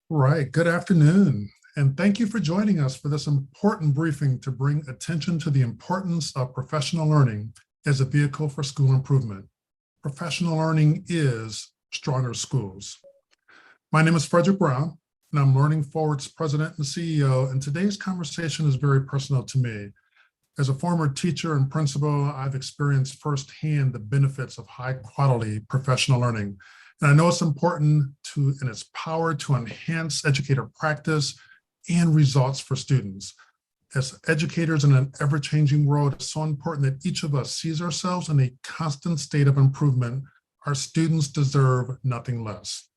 Right, good afternoon, and thank you for joining us for this important briefing to bring attention to the importance of professional learning as a vehicle for school improvement. Professional learning is stronger schools. My name is Frederick Brown, and I'm Learning Forward's president and CEO, and today's conversation is very personal to me. As a former teacher and principal, I've experienced firsthand the benefits of high-quality professional learning. And I know it's important in its power to enhance educator practice and results for students. As educators in an ever-changing world, it's so important that each of us sees ourselves in a constant state of improvement. Our students deserve nothing less.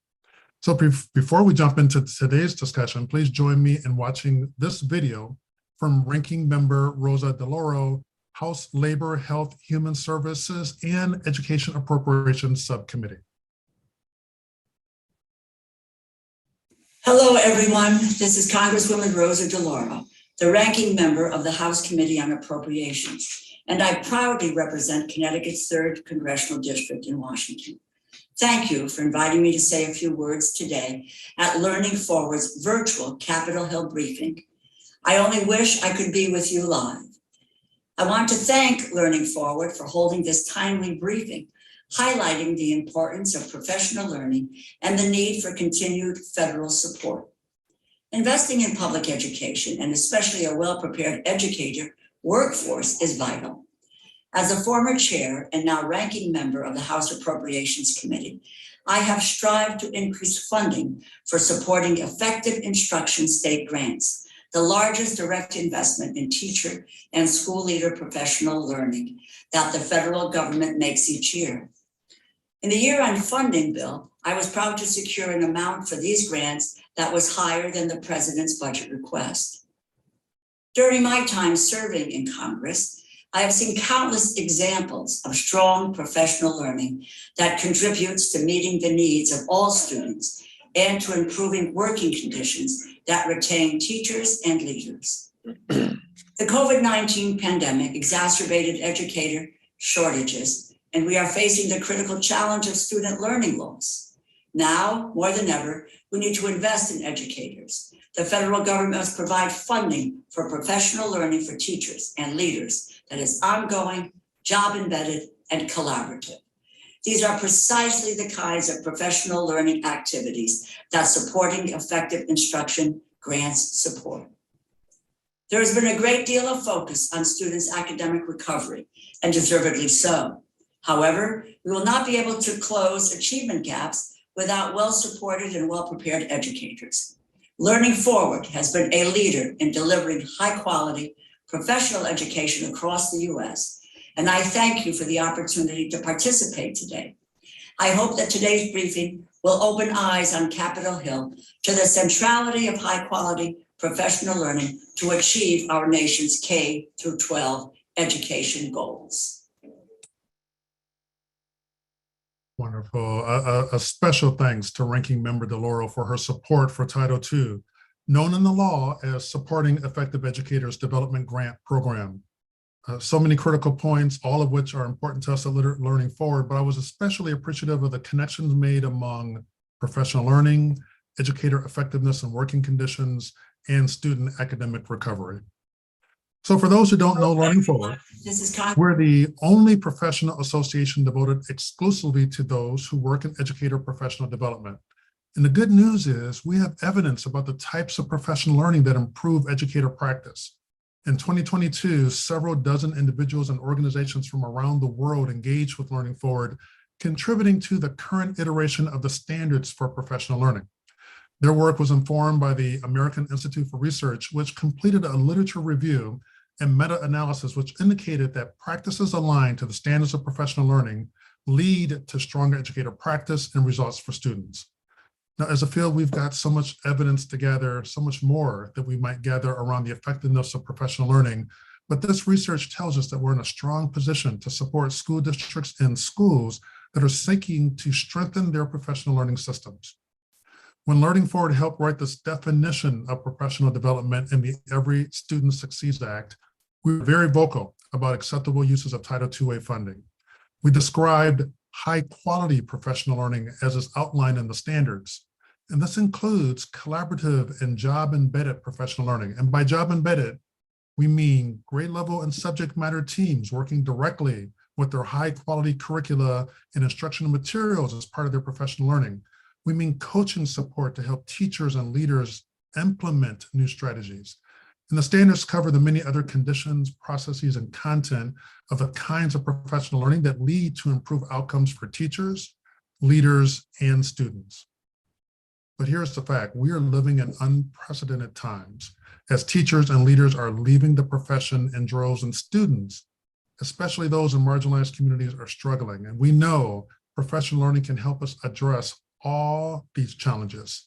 So before we jump into today's discussion, please join me in watching this video from Ranking Member Rosa DeLauro, House Labor, Health, Human Services, and Education Appropriations Subcommittee. Hello, everyone. This is Congresswoman Rosa DeLauro, the ranking member of the House Committee on Appropriations, and I proudly represent Connecticut's 3rd Congressional District in Washington. Thank you for inviting me to say a few words today at Learning Forward's virtual Capitol Hill briefing. I only wish I could be with you live. I want to thank Learning Forward for holding this timely briefing, highlighting the importance of professional learning and the need for continued federal support. Investing in public education, and especially a well-prepared educator workforce, is vital. As a former chair and now ranking member of the House Appropriations Committee, I have strived to increase funding for supporting effective instruction state grants, the largest direct investment in teacher and school leader professional learning that the federal government makes each year. In the year-end funding bill, I was proud to secure an amount for these grants that was higher than the president's budget request. During my time serving in Congress, I have seen countless examples of strong professional learning that contributes to meeting the needs of all students and to improving working conditions that retain teachers and leaders. The COVID-19 pandemic exacerbated educator shortages, and we are facing the critical challenge of student learning loss. Now, more than ever, we need to invest in educators. The federal government must provide funding for professional learning for teachers and leaders that is ongoing, job-embedded, and collaborative. These are precisely the kinds of professional learning activities that supporting effective instruction grants support. There has been a great deal of focus on students' academic recovery, and deservedly so. However, we will not be able to close achievement gaps without well-supported and well-prepared educators. Learning Forward has been a leader in delivering high-quality, professional education across the U.S., and I thank you for the opportunity to participate today. I hope that today's briefing will open eyes on Capitol Hill to the centrality of high-quality professional learning to achieve our nation's K through 12 education goals. Wonderful. A special thanks to Ranking Member DeLauro for her support for Title II, known in the law as Supporting Effective Educators Development Grant Program. So many critical points, all of which are important to us at Learning Forward, but I was especially appreciative of the connections made among professional learning, educator effectiveness and working conditions, and student academic recovery. So for those who don't know Learning Forward, we're the only professional association devoted exclusively to those who work in educator professional development. And the good news is we have evidence about the types of professional learning that improve educator practice. In 2022, several dozen individuals and organizations from around the world engaged with Learning Forward, contributing to the current iteration of the standards for professional learning. Their work was informed by the American Institute for Research, which completed a literature review and meta-analysis which indicated that practices aligned to the standards of professional learning lead to stronger educator practice and results for students. Now, as a field, we've got so much evidence to gather, so much more that we might gather around the effectiveness of professional learning. But this research tells us that we're in a strong position to support school districts and schools that are seeking to strengthen their professional learning systems. When Learning Forward helped write this definition of professional development in the Every Student Succeeds Act, we were very vocal about acceptable uses of Title IIA funding. We described high-quality professional learning as is outlined in the standards. And this includes collaborative and job-embedded professional learning. And by job-embedded, we mean grade level and subject matter teams working directly with their high-quality curricula and instructional materials as part of their professional learning. We mean coaching support to help teachers and leaders implement new strategies. And the standards cover the many other conditions, processes, and content of the kinds of professional learning that lead to improved outcomes for teachers, leaders, and students. But here's the fact: we are living in unprecedented times as teachers and leaders are leaving the profession in droves, and students, especially those in marginalized communities, are struggling. And we know professional learning can help us address all these challenges.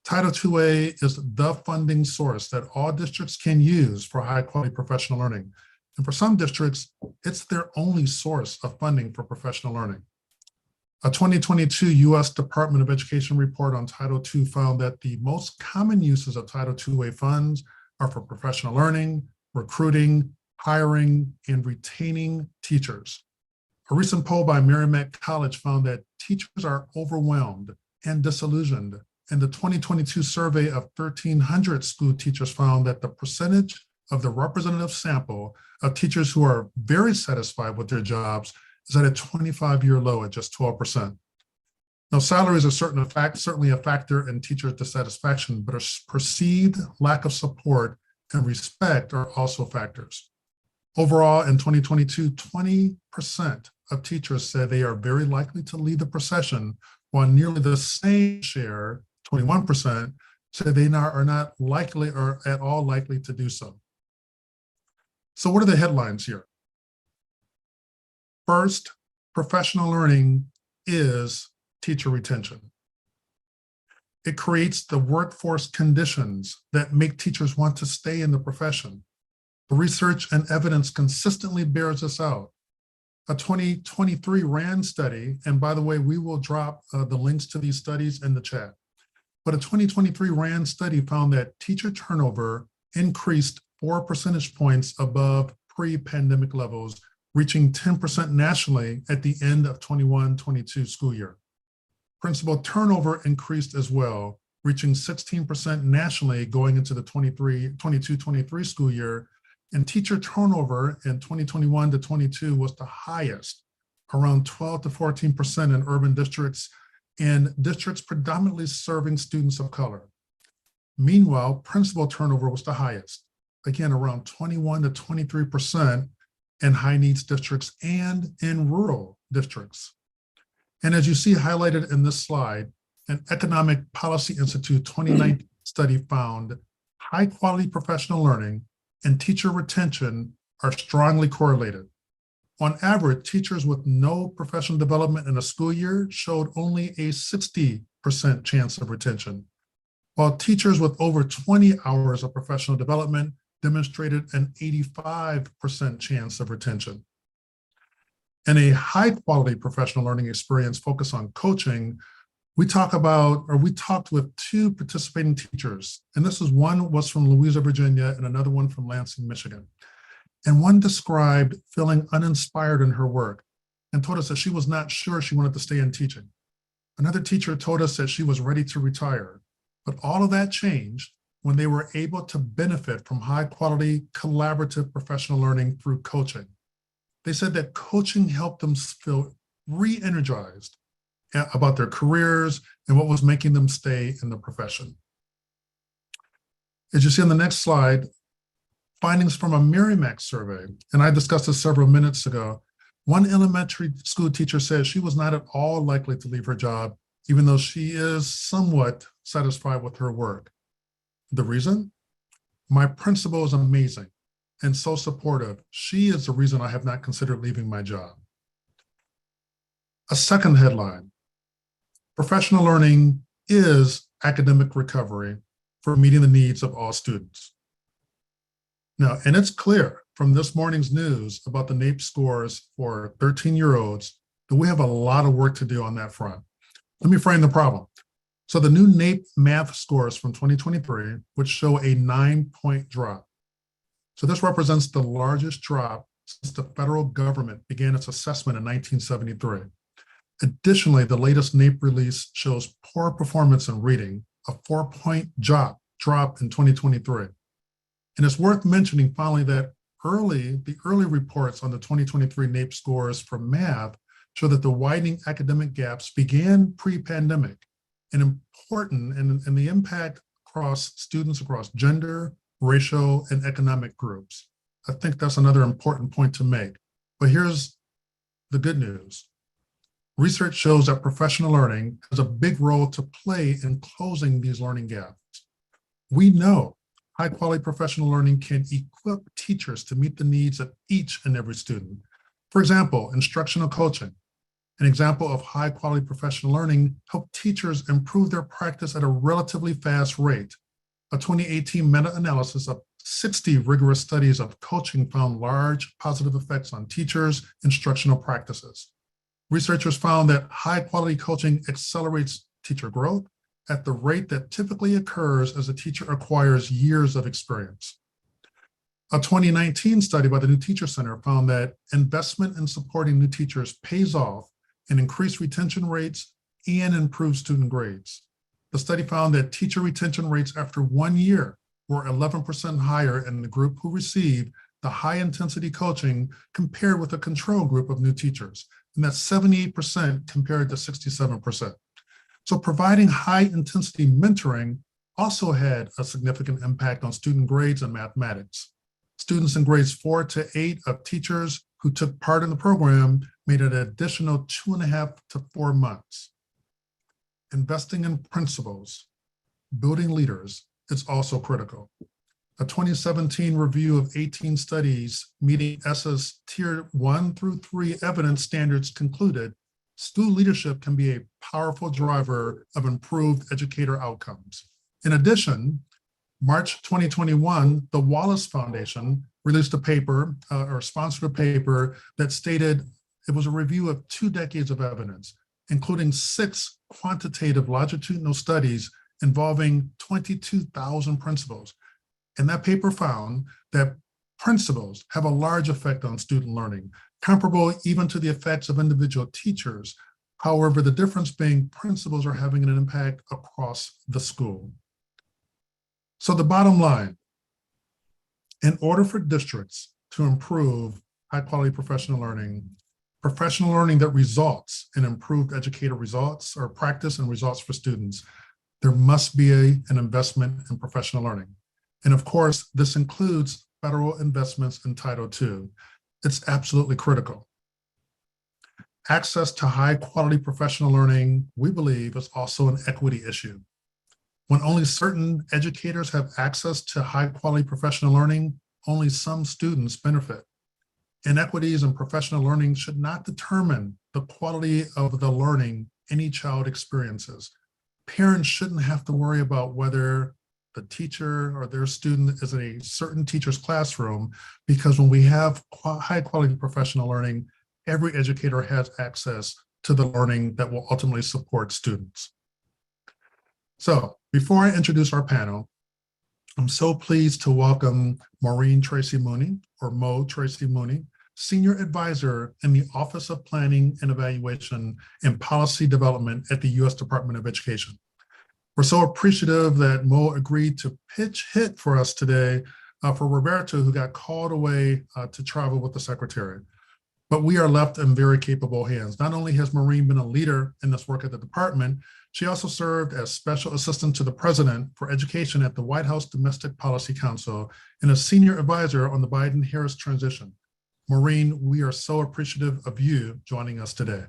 Title IIA is the funding source that all districts can use for high-quality professional learning. And for some districts, it's their only source of funding for professional learning. A 2022 U.S. Department of Education report on Title II found that the most common uses of Title IIA funds are for professional learning, recruiting, hiring, and retaining teachers. A recent poll by Merrimack College found that teachers are overwhelmed and disillusioned. And the 2022 survey of 1,300 school teachers found that the percentage of the representative sample of teachers who are very satisfied with their jobs is at a 25-year low at just 12%. Now, salaries are certainly a factor in teacher dissatisfaction, but a perceived lack of support and respect are also factors. Overall, in 2022, 20% of teachers said they are very likely to leave the profession, while nearly the same share, 21%, said they are not likely or at all likely to do so. So what are the headlines here? First, professional learning is teacher retention. It creates the workforce conditions that make teachers want to stay in the profession. The research and evidence consistently bears this out. A 2023 RAND study, and by the way, we will drop the links to these studies in the chat. But a 2023 RAND study found that teacher turnover increased 4 percentage points above pre-pandemic levels, reaching 10% nationally at the end of 21-22 school year. Principal turnover increased as well, reaching 16% nationally going into the 22-23 school year. And teacher turnover in 2021 to 22 was the highest, around 12 to 14% in urban districts and districts predominantly serving students of color. Meanwhile, principal turnover was the highest, again, around 21 to 23% in high needs districts and in rural districts. And as you see highlighted in this slide, an Economic Policy Institute 2019 study found high quality professional learning and teacher retention are strongly correlated. On average, teachers with no professional development in a school year showed only a 60% chance of retention, while teachers with over 20 hours of professional development demonstrated an 85% chance of retention. In a high-quality professional learning experience focused on coaching, we talked with two participating teachers, and one was from Louisa, Virginia, and another one from Lansing, Michigan. And one described feeling uninspired in her work and told us that she was not sure she wanted to stay in teaching. Another teacher told us that she was ready to retire, but all of that changed when they were able to benefit from high-quality, collaborative professional learning through coaching. They said that coaching helped them feel re-energized about their careers and what was making them stay in the profession. As you see on the next slide, findings from a Merrimack survey, and I discussed this several minutes ago, one elementary school teacher said she was not at all likely to leave her job, even though she is somewhat satisfied with her work. The reason? My principal is amazing and so supportive. She is the reason I have not considered leaving my job. A second headline, professional learning is academic recovery for meeting the needs of all students. Now, and it's clear from this morning's news about the NAEP scores for 13-year-olds that we have a lot of work to do on that front. Let me frame the problem. So the new NAEP math scores from 2023, which show a 9-point drop. So this represents the largest drop since the federal government began its assessment in 1973. Additionally, the latest NAEP release shows poor performance in reading, a 4-point drop in 2023. And it's worth mentioning finally that the early reports on the 2023 NAEP scores for math show that the widening academic gaps began pre-pandemic and important in the impact across students across gender, racial, and economic groups. I think that's another important point to make. But here's the good news. Research shows that professional learning has a big role to play in closing these learning gaps. We know high-quality professional learning can equip teachers to meet the needs of each and every student. For example, instructional coaching, an example of high-quality professional learning, helped teachers improve their practice at a relatively fast rate. A 2018 meta-analysis of 60 rigorous studies of coaching found large positive effects on teachers' instructional practices. Researchers found that high-quality coaching accelerates teacher growth at the rate that typically occurs as a teacher acquires years of experience. A 2019 study by the New Teacher Center found that investment in supporting new teachers pays off in increased retention rates and improved student grades. The study found that teacher retention rates after 1 year were 11% higher in the group who received the high-intensity coaching compared with a control group of new teachers, and that's 78% compared to 67%. So providing high-intensity mentoring also had a significant impact on student grades in mathematics. Students in grades 4 to 8 of teachers who took part in the program made an additional 2.5 to 4 months. Investing in principals, building leaders is also critical. A 2017 review of 18 studies meeting ESSA's Tier 1 through 3 evidence standards concluded school leadership can be a powerful driver of improved educator outcomes. In addition, March 2021, the Wallace Foundation released a paper or sponsored a paper that stated it was a review of 2 decades of evidence, including 6 quantitative longitudinal studies involving 22,000 principals. And that paper found that principals have a large effect on student learning, comparable even to the effects of individual teachers. However, the difference being principals are having an impact across the school. So the bottom line, in order for districts to improve high-quality professional learning that results in improved educator results or practice and results for students, there must be an investment in professional learning. And of course, this includes federal investments in Title II. It's absolutely critical. Access to high-quality professional learning, we believe, is also an equity issue. When only certain educators have access to high-quality professional learning, only some students benefit. Inequities in professional learning should not determine the quality of the learning any child experiences. Parents shouldn't have to worry about whether the teacher or their student is in a certain teacher's classroom, because when we have high quality professional learning, every educator has access to the learning that will ultimately support students. So before I introduce our panel, I'm so pleased to welcome Maureen Tracy Mooney, or Mo Tracy Mooney, Senior Advisor in the Office of Planning and Evaluation and Policy Development at the U.S. Department of Education. We're so appreciative that Mo agreed to pitch hit for us today for Roberto, who got called away to travel with the Secretary. But we are left in very capable hands. Not only has Maureen been a leader in this work at the department, she also served as Special Assistant to the President for Education at the White House Domestic Policy Council and a Senior Advisor on the Biden-Harris transition. Maureen, we are so appreciative of you joining us today.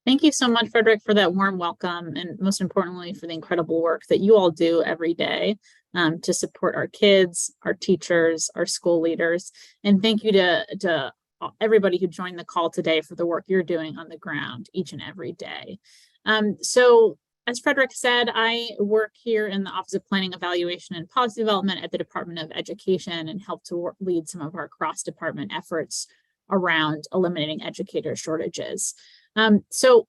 Thank you so much, Frederick, for that warm welcome, and most importantly, for the incredible work that you all do every day to support our kids, our teachers, our school leaders. And thank you to everybody who joined the call today for the work you're doing on the ground each and every day. So as Frederick said, I work here in the Office of Planning, Evaluation, and Policy Development at the Department of Education and help to lead some of our cross-department efforts around eliminating educator shortages. So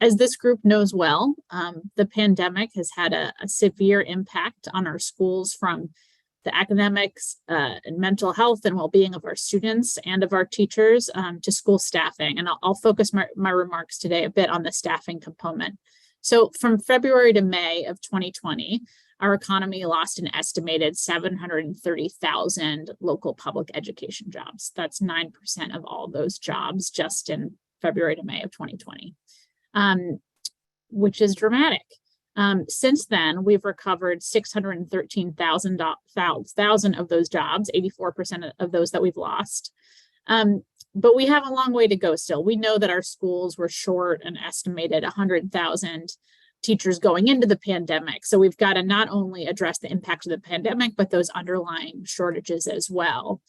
as this group knows well, the pandemic has had a severe impact on our schools, from the academics and mental health and well-being of our students and of our teachers to school staffing. And I'll focus my remarks today a bit on the staffing component. So from February to May of 2020, our economy lost an estimated 730,000 local public education jobs. That's 9% of all those jobs just in February to May of 2020, which is dramatic. Since then, we've recovered 613,000 of those jobs, 84% of those that we've lost. But we have a long way to go still. We know that our schools were short an estimated 100,000 teachers going into the pandemic. So we've got to not only address the impact of the pandemic, but those underlying shortages as well.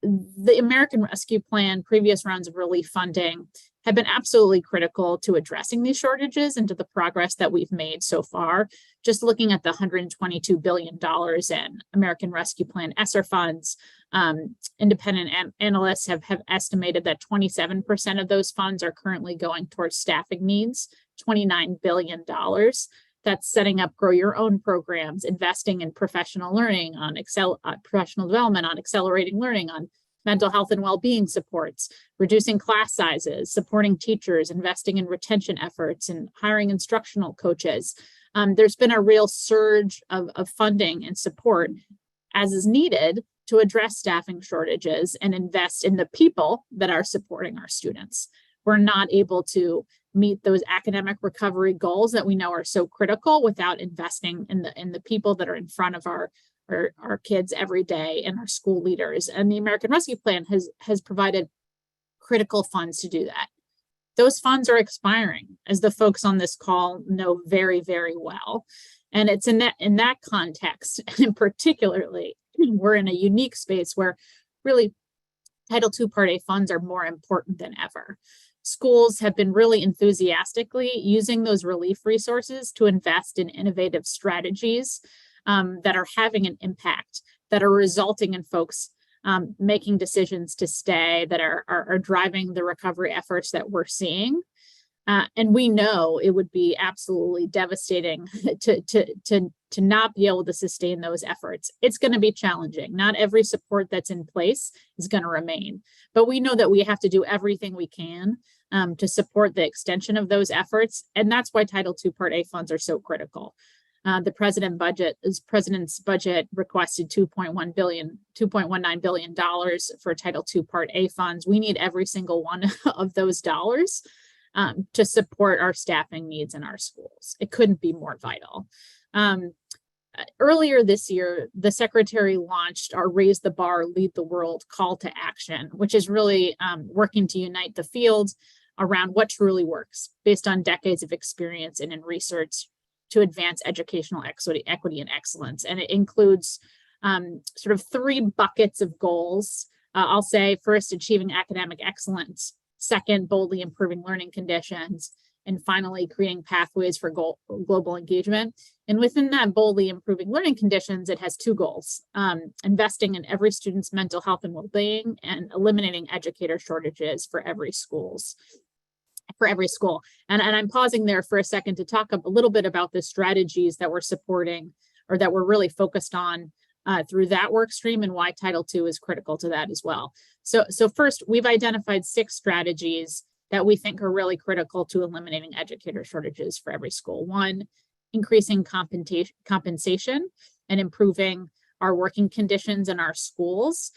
The American Rescue Plan, previous rounds of relief funding, have been absolutely critical to addressing these shortages and to the progress that we've made so far. Just looking at the $122 billion in American Rescue Plan ESSER funds, independent analysts have estimated that 27% of those funds are currently going towards staffing needs, $29 billion. That's setting up grow your own programs, investing in professional learning, on professional development, on accelerating learning, on mental health and well-being supports, reducing class sizes, supporting teachers, investing in retention efforts, and hiring instructional coaches. There's been a real surge of funding and support, as is needed, to address staffing shortages and invest in the people that are supporting our students. We're not able to meet those academic recovery goals that we know are so critical without investing in the people that are in front of our kids every day and our school leaders. And the American Rescue Plan has provided critical funds to do that. Those funds are expiring, as the folks on this call know very, very well. And it's in that context, and particularly, we're in a unique space where really Title II Part A funds are more important than ever. Schools have been really enthusiastically using those relief resources to invest in innovative strategies that are having an impact, that are resulting in folks making decisions to stay, that are driving the recovery efforts that we're seeing. And we know it would be absolutely devastating to not be able to sustain those efforts. It's going to be challenging. Not every support that's in place is going to remain, but we know that we have to do everything we can to support the extension of those efforts. And that's why Title II Part A funds are so critical. The president's budget requested $2.19 billion for Title II Part A funds. We need every single one of those dollars to support our staffing needs in our schools. It couldn't be more vital. Earlier this year, the Secretary launched our Raise the Bar, Lead the World call to action, which is really working to unite the field around what truly works based on decades of experience and in research to advance educational equity and excellence. And it includes sort of three buckets of goals. I'll say first, achieving academic excellence. Second, boldly improving learning conditions. And finally, creating pathways for global engagement. And within that boldly improving learning conditions, it has two goals: investing in every student's mental health and well-being, and eliminating educator shortages for every school. And I'm pausing there for a second to talk a little bit about the strategies that we're supporting, or that we're really focused on through that work stream, and why Title II is critical to that as well. So first, we've identified 6 strategies that we think are really critical to eliminating educator shortages for every school. 1, increasing compensation and improving our working conditions in our schools.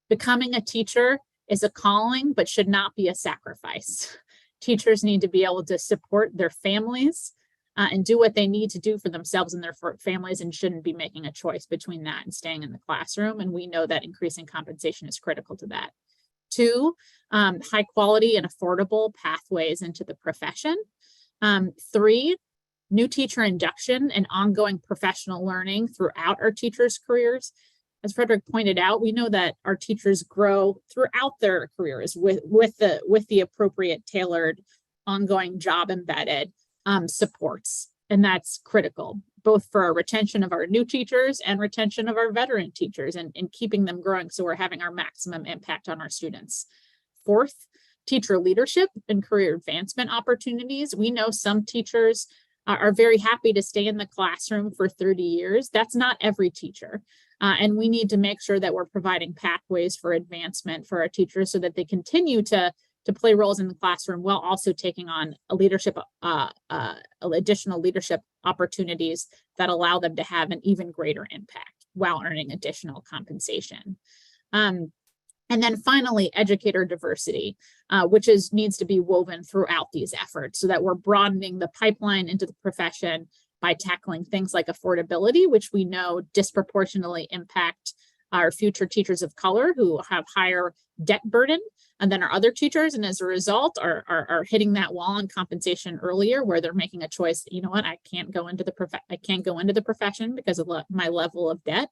Becoming a teacher is a calling, but should not be a sacrifice. Teachers need to be able to support their families and do what they need to do for themselves and their families, and shouldn't be making a choice between that and staying in the classroom. And we know that increasing compensation is critical to that. 2, high quality and affordable pathways into the profession. 3, new teacher induction and ongoing professional learning throughout our teachers' careers. As Frederick pointed out, we know that our teachers grow throughout their careers with the appropriate tailored, ongoing job embedded supports. And that's critical, both for our retention of our new teachers and retention of our veteran teachers, and keeping them growing so we're having our maximum impact on our students. 4th, teacher leadership and career advancement opportunities. We know some teachers are very happy to stay in the classroom for 30 years. That's not every teacher. And we need to make sure that we're providing pathways for advancement for our teachers so that they continue to play roles in the classroom while also taking on additional leadership opportunities that allow them to have an even greater impact while earning additional compensation. And then finally, educator diversity, which needs to be woven throughout these efforts so that we're broadening the pipeline into the profession by tackling things like affordability, which we know disproportionately impact our future teachers of color who have higher debt burden than our other teachers, and as a result are hitting that wall on compensation earlier, where they're making a choice. You know what? I can't go into the profession because of my level of debt.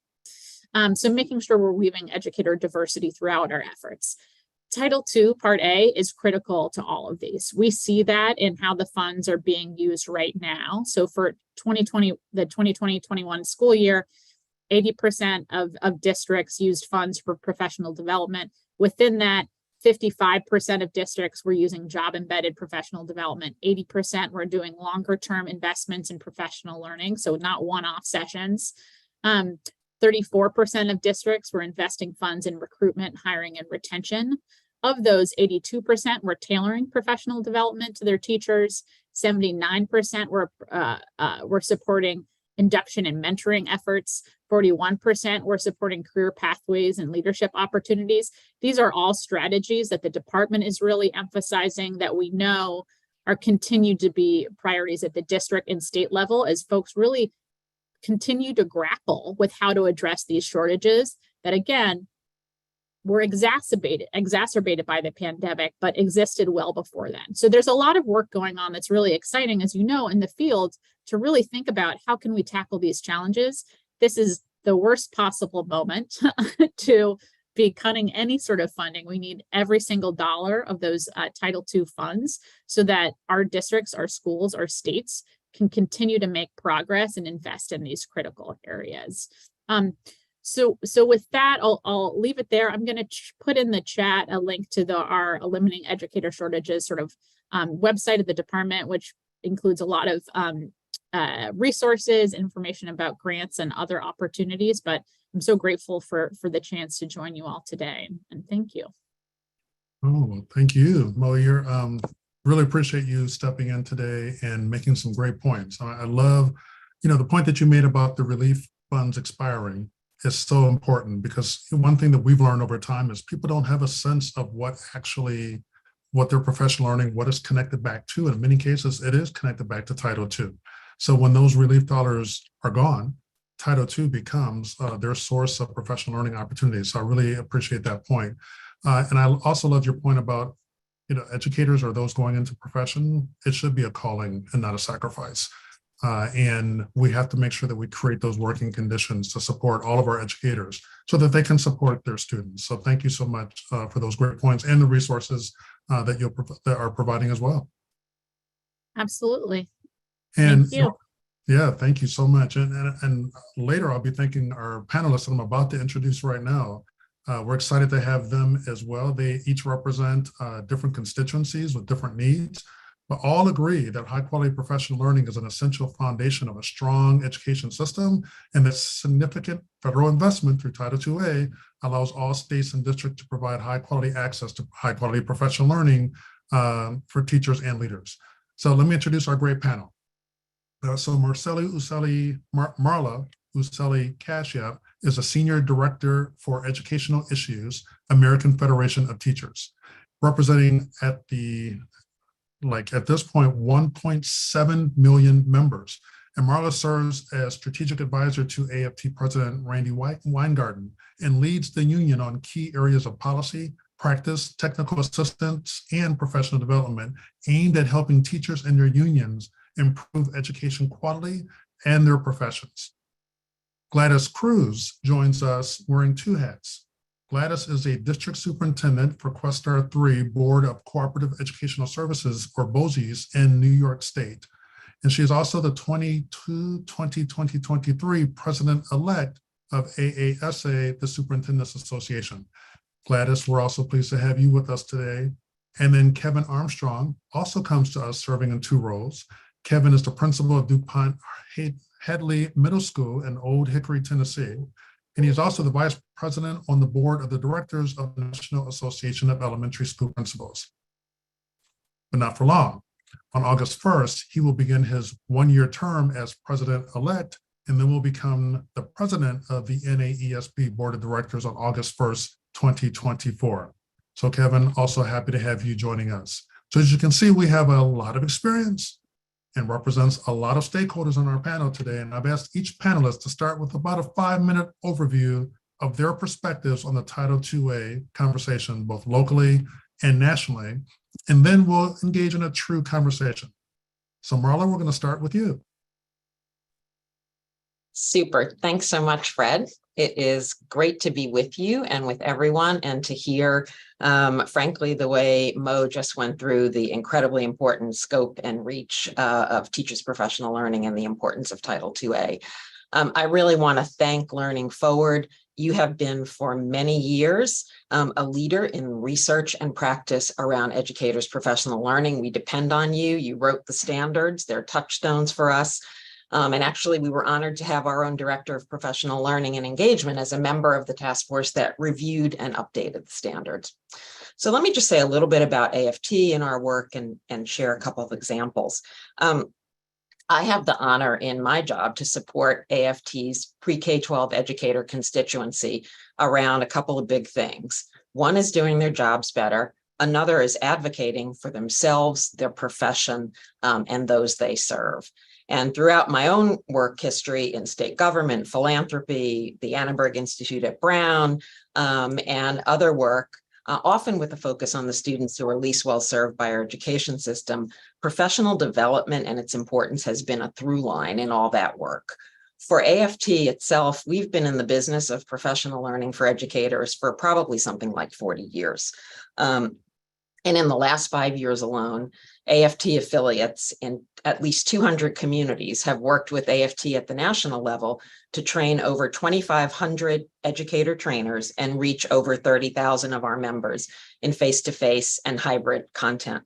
So making sure we're weaving educator diversity throughout our efforts. Title II, Part A, is critical to all of these. We see that in how the funds are being used right now. So for the 2020-21 school year, 80% of districts used funds for professional development. Within that, 55% of districts were using job embedded professional development. 80% were doing longer term investments in professional learning, so not one-off sessions. 34% of districts were investing funds in recruitment, hiring, and retention. Of those, 82% were tailoring professional development to their teachers. 79% were supporting induction and mentoring efforts. 41% were supporting career pathways and leadership opportunities. These are all strategies that the department is really emphasizing, that we know are continued to be priorities at the district and state level as folks really continue to grapple with how to address these shortages that, again, were exacerbated by the pandemic, but existed well before then. So there's a lot of work going on that's really exciting, as you know, in the field, to really think about how can we tackle these challenges. This is the worst possible moment to be cutting any sort of funding. We need every single dollar of those Title II funds so that our districts, our schools, our states can continue to make progress and invest in these critical areas. So with that, I'll leave it there. I'm going to put in the chat a link to our Eliminating Educator Shortages sort of website of the department, which includes a lot of resources, information about grants and other opportunities. But I'm so grateful for the chance to join you all today, and thank you. Oh, well, thank you, Mo. You're really appreciate you stepping in today and making some great points. I love, the point that you made about the relief funds expiring is so important, because one thing that we've learned over time is people don't have a sense of what their professional learning, what is connected back to. In many cases, it is connected back to Title II. So when those relief dollars are gone, Title II becomes their source of professional learning opportunities. So I really appreciate that point. And I also love your point about, educators or those going into profession. It should be a calling and not a sacrifice. And we have to make sure that we create those working conditions to support all of our educators so that they can support their students. So thank you so much for those great points and the resources that are providing as well. Absolutely. And Thank you. yeah, thank you so much. And later I'll be thanking our panelists that I'm about to introduce right now. We're excited to have them as well. They each represent different constituencies with different needs, but all agree that high quality professional learning is an essential foundation of a strong education system, and that significant federal investment through Title IIA allows all states and districts to provide high quality access to high quality professional learning for teachers and leaders. So let me introduce our great panel. So Marla Uselli-Kashyap is a Senior Director for Educational Issues, American Federation of Teachers, representing at this point 1.7 million members. And Marla serves as strategic advisor to AFT President Randy Weingarten and leads the union on key areas of policy, practice, technical assistance, and professional development aimed at helping teachers and their unions improve education quality and their professions. Gladys Cruz joins us wearing two hats. Gladys is a district superintendent for Questar 3 Board of Cooperative Educational Services, or BOCES, in New York State. And she is also the 2023 president-elect of AASA, the Superintendents Association. Gladys, we're also pleased to have you with us today. And then Kevin Armstrong also comes to us serving in two roles. Kevin is the principal of DuPont Headley Middle School in Old Hickory, Tennessee. And he's also the vice president on the board of the directors of the National Association of Elementary School Principals. But not for long. On August 1st, he will begin his one-year term as president-elect, and then will become the president of the NAESB Board of Directors on August 1st, 2024. So Kevin, also happy to have you joining us. So as you can see, we have a lot of experience and represents a lot of stakeholders on our panel today. And I've asked each panelist to start with about a 5-minute overview of their perspectives on the Title IIA conversation, both locally and nationally. And then we'll engage in a true conversation. So Marla, we're going to start with you. Super. Thanks so much, Fred. It is great to be with you and with everyone, and to hear, frankly, the way Mo just went through the incredibly important scope and reach of teachers' professional learning and the importance of Title IIA. I really want to thank Learning Forward. You have been for many years a leader in research and practice around educators' professional learning. We depend on you. You wrote the standards. They're touchstones for us. And actually, we were honored to have our own director of professional learning and engagement as a member of the task force that reviewed and updated the standards. So let me just say a little bit about AFT and our work, and share a couple of examples. I have the honor in my job to support AFT's pre-K-12 educator constituency around a couple of big things. One is doing their jobs better. Another is advocating for themselves, their profession, and those they serve. And throughout my own work history in state government, philanthropy, the Annenberg Institute at Brown, and other work, often with a focus on the students who are least well served by our education system, professional development and its importance has been a through line in all that work. For AFT itself, we've been in the business of professional learning for educators for probably something like 40 years. And in the last 5 years alone, AFT affiliates in at least 200 communities have worked with AFT at the national level to train over 2,500 educator trainers and reach over 30,000 of our members in face-to-face and hybrid content.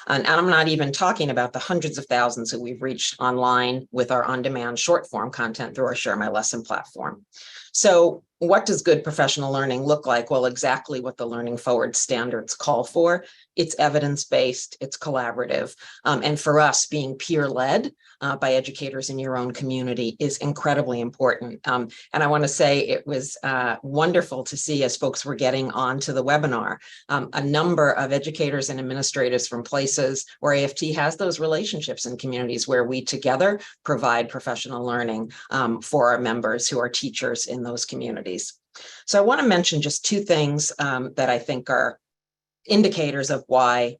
And I'm not even talking about the hundreds of thousands that we've reached online with our on-demand short-form content through our Share My Lesson platform. So what does good professional learning look like? Well, exactly what the Learning Forward standards call for. It's evidence-based, it's collaborative, and for us, being peer-led by educators in your own community is incredibly important. And I want to say it was wonderful to see, as folks were getting onto the webinar, a number of educators and administrators from places where AFT has those relationships in communities where we together provide professional learning for our members who are teachers in those communities. So I want to mention just two things that I think are indicators of why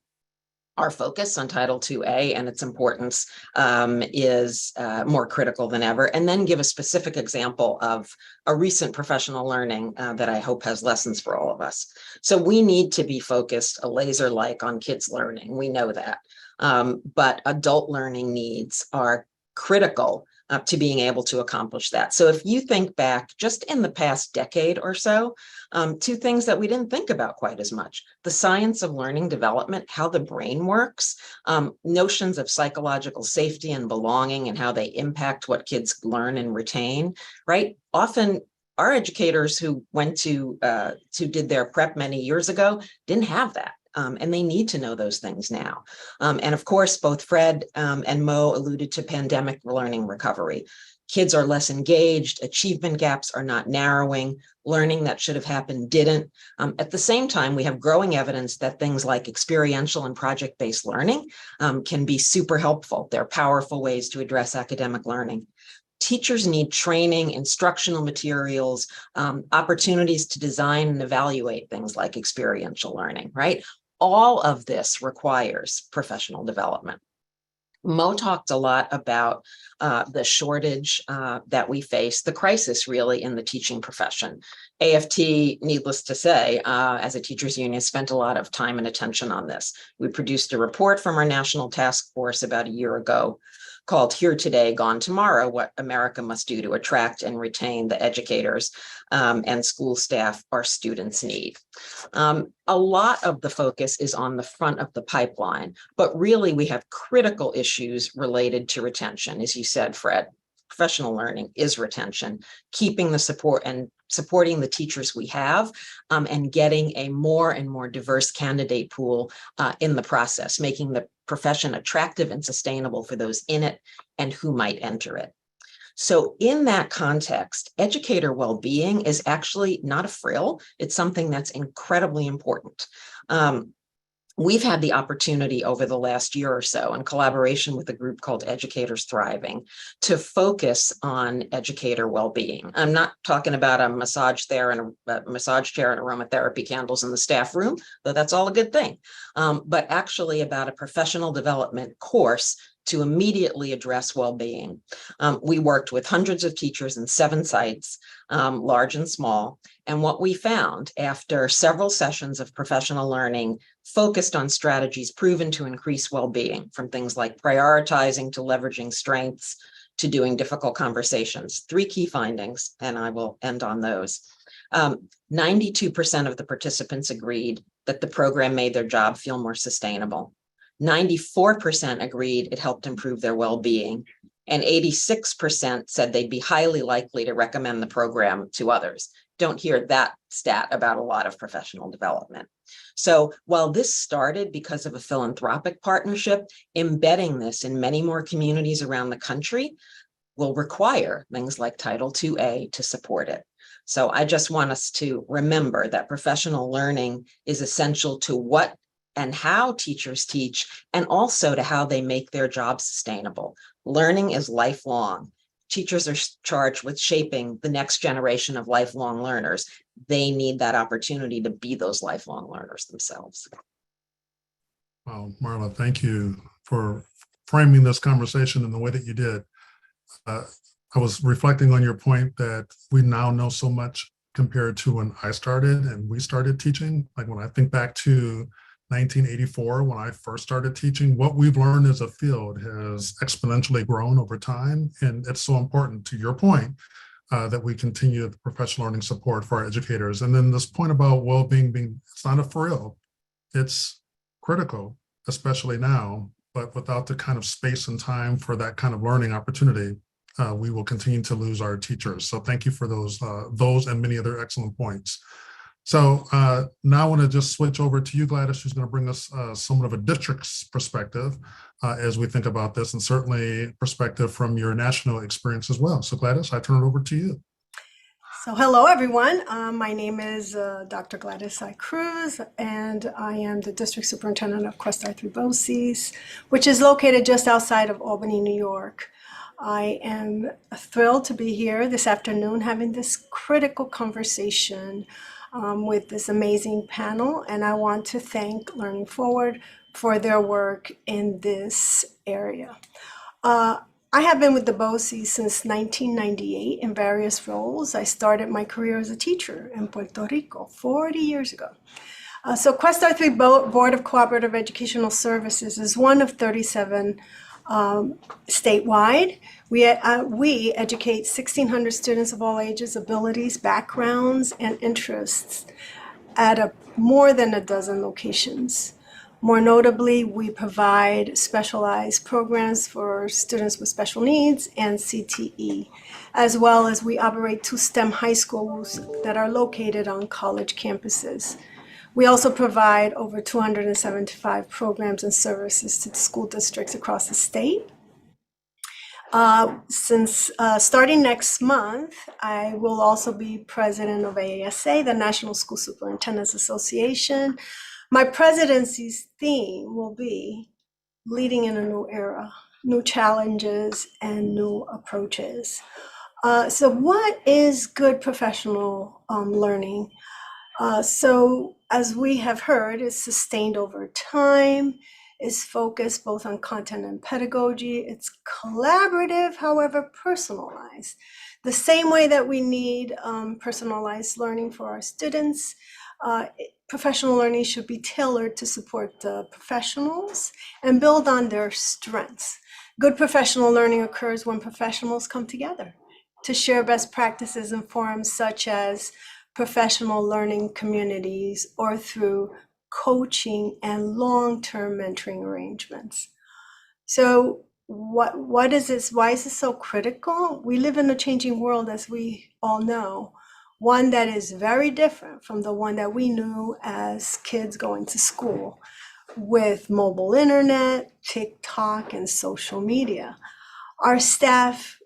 Our focus on Title IIA and its importance is more critical than ever, and then give a specific example of a recent professional learning that I hope has lessons for all of us. So we need to be focused a laser-like on kids learning. We know that, but adult learning needs are critical to being able to accomplish that. So if you think back just in the past decade or so, to things that we didn't think about quite as much, the science of learning development, how the brain works, notions of psychological safety and belonging and how they impact what kids learn and retain, right? Often our educators who went to did their prep many years ago didn't have that. And they need to know those things now. And of course, both Fred and Mo alluded to pandemic learning recovery. Kids are less engaged, achievement gaps are not narrowing, learning that should have happened didn't. At the same time, we have growing evidence that things like experiential and project-based learning can be super helpful. They're powerful ways to address academic learning. Teachers need training, instructional materials, opportunities to design and evaluate things like experiential learning, right? All of this requires professional development. Mo talked a lot about the shortage that we face, the crisis really in the teaching profession. AFT, needless to say, as a teachers union, spent a lot of time and attention on this. We produced a report from our national task force about a year ago called Here Today, Gone Tomorrow, What America Must Do to Attract and Retain the Educators and School Staff Our Students Need. A lot of the focus is on the front of the pipeline, but really we have critical issues related to retention. As you said, Fred, professional learning is retention, keeping the support and supporting the teachers we have, and getting a more and more diverse candidate pool in the process, making the profession attractive and sustainable for those in it and who might enter it. So in that context, educator well-being is actually not a frill. It's something that's incredibly important. We've had the opportunity over the last year or so in collaboration with a group called Educators Thriving to focus on educator well-being. I'm not talking about a massage chair and aromatherapy candles in the staff room, though that's all a good thing, but actually about a professional development course to immediately address well-being. We worked with hundreds of teachers in 7 sites, large and small. And what we found after several sessions of professional learning focused on strategies proven to increase well-being, from things like prioritizing to leveraging strengths to doing difficult conversations. 3 key findings, and I will end on those. 92% of the participants agreed that the program made their job feel more sustainable. 94% agreed it helped improve their well-being, and 86% said they'd be highly likely to recommend the program to others. Don't hear that stat about a lot of professional development. So while this started because of a philanthropic partnership, embedding this in many more communities around the country will require things like Title IIA to support it. So I just want us to remember that professional learning is essential to what and how teachers teach, and also to how they make their job sustainable. Learning is lifelong. Teachers are charged with shaping the next generation of lifelong learners. They need that opportunity to be those lifelong learners themselves. Wow, Marla, thank you for framing this conversation in the way that you did. I was reflecting on your point that we now know so much compared to when I started and we started teaching. Like when I think back to 1984, when I first started teaching, what we've learned as a field has exponentially grown over time. And it's so important, to your point, that we continue the professional learning support for our educators. And then this point about well-being it's not a frill, it's critical, especially now, but without the kind of space and time for that kind of learning opportunity, we will continue to lose our teachers. So thank you for those and many other excellent points. So now I want to just switch over to you, Gladys, who's going to bring us somewhat of a district's perspective as we think about this, and certainly perspective from your national experience as well. So Gladys, I turn it over to you. So hello, everyone. My name is Dr. Gladys I. Cruz, and I am the district superintendent of Cuesta Arthribosis, which is located just outside of Albany, New York. I am thrilled to be here this afternoon having this critical conversation with this amazing panel, and I want to thank Learning Forward for their work in this area. I have been with the BOCES since 1998 in various roles. I started my career as a teacher in Puerto Rico 40 years ago. So Quest R3 Board of Cooperative Educational Services is one of 37 statewide. We educate 1,600 students of all ages, abilities, backgrounds, and interests at more than a dozen locations. More notably, we provide specialized programs for students with special needs and CTE, as well as we operate 2 STEM high schools that are located on college campuses. We also provide over 275 programs and services to school districts across the state. Since starting next month, I will also be president of AASA, the National School Superintendents Association. My presidency's theme will be leading in a new era, new challenges and new approaches. So what is good professional learning? So as we have heard, it's sustained over time, is focused both on content and pedagogy. It's collaborative, however, personalized. The same way that we need personalized learning for our students, professional learning should be tailored to support the professionals and build on their strengths. Good professional learning occurs when professionals come together to share best practices in forums such as professional learning communities or through coaching and long-term mentoring arrangements. So what is this? Why is this so critical? We live in a changing world, as we all know, one that is very different from the one that we knew as kids going to school, with mobile internet, TikTok, and social media. Our staff